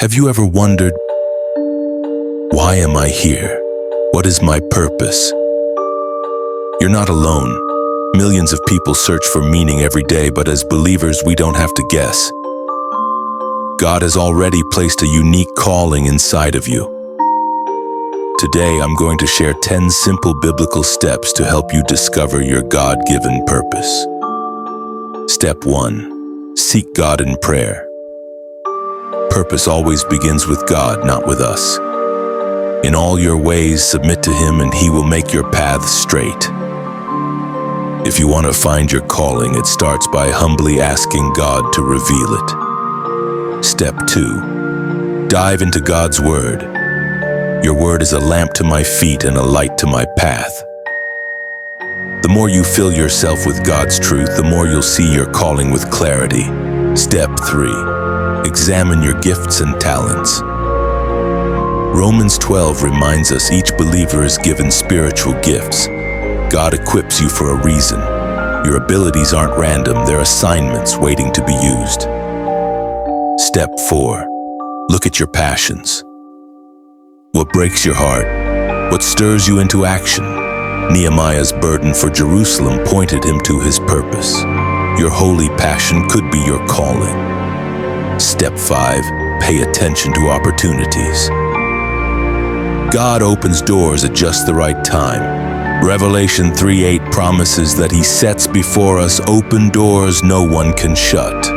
Have you ever wondered, why am I here? What is my purpose? You're not alone. Millions of people search for meaning every day, but as believers, we don't have to guess. God has already placed a unique calling inside of you. Today, I'm going to share 10 simple biblical steps to help you discover your God-given purpose. Step 1. Seek God in prayer. Purpose always begins with God, not with us. In all your ways, submit to Him and He will make your paths straight. If you want to find your calling, it starts by humbly asking God to reveal it. Step 2. Dive into God's Word. Your Word is a lamp to my feet and a light to my path. The more you fill yourself with God's truth, the more you'll see your calling with clarity. Step 3. Examine your gifts and talents. Romans 12 reminds us each believer is given spiritual gifts. God equips you for a reason. Your abilities aren't random, they're assignments waiting to be used. Step 4. Look at your passions. What breaks your heart? What stirs you into action? Nehemiah's burden for Jerusalem pointed him to his purpose. Your holy passion could be your calling. Step 5. Pay attention to opportunities. God opens doors at just the right time. Revelation 3:8 promises that He sets before us open doors no one can shut.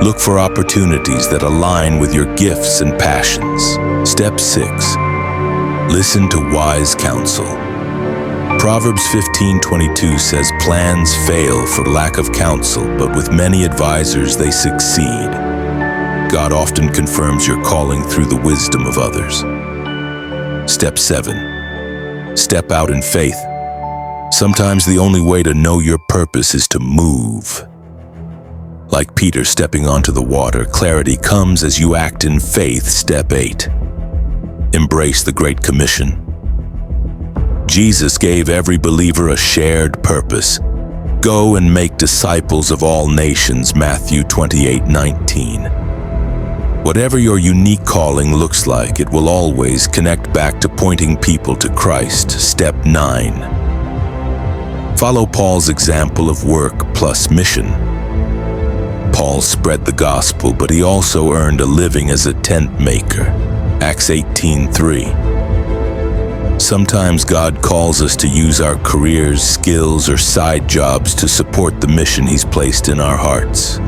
Look for opportunities that align with your gifts and passions. Step 6. Listen to wise counsel. Proverbs 15:22 says, "Plans fail for lack of counsel, but with many advisors they succeed." God often confirms your calling through the wisdom of others. Step 7. Step out in faith. Sometimes the only way to know your purpose is to move. Like Peter stepping onto the water, clarity comes as you act in faith. Step 8. Embrace the Great Commission. Jesus gave every believer a shared purpose. Go and make disciples of all nations, Matthew 28:19. Whatever your unique calling looks like, it will always connect back to pointing people to Christ. Step 9. Follow Paul's example of work plus mission. Paul spread the gospel, but he also earned a living as a tent maker. Acts 18:3. Sometimes God calls us to use our careers, skills, or side jobs to support the mission He's placed in our hearts.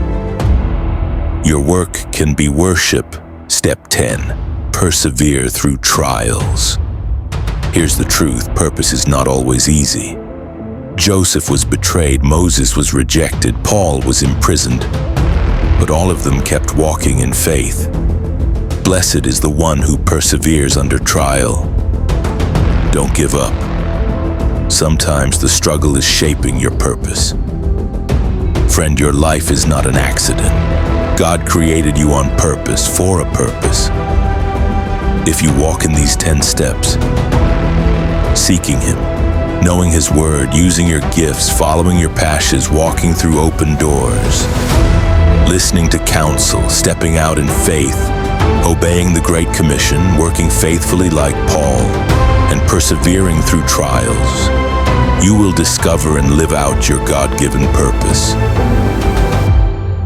Your work can be worship. Step 10. Persevere through trials. Here's the truth, purpose is not always easy. Joseph was betrayed, Moses was rejected, Paul was imprisoned, but all of them kept walking in faith. Blessed is the one who perseveres under trial. Don't give up. Sometimes the struggle is shaping your purpose. Friend, your life is not an accident. God created you on purpose, for a purpose. If you walk in these 10 steps, seeking Him, knowing His Word, using your gifts, following your passions, walking through open doors, listening to counsel, stepping out in faith, obeying the Great Commission, working faithfully like Paul, and persevering through trials, you will discover and live out your God-given purpose.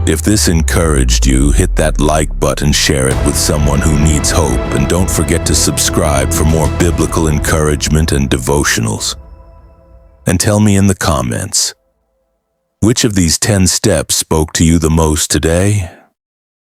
If this encouraged you, hit that like button, share it with someone who needs hope, and don't forget to subscribe for more biblical encouragement and devotionals. And tell me in the comments, which of these 10 steps spoke to you the most today?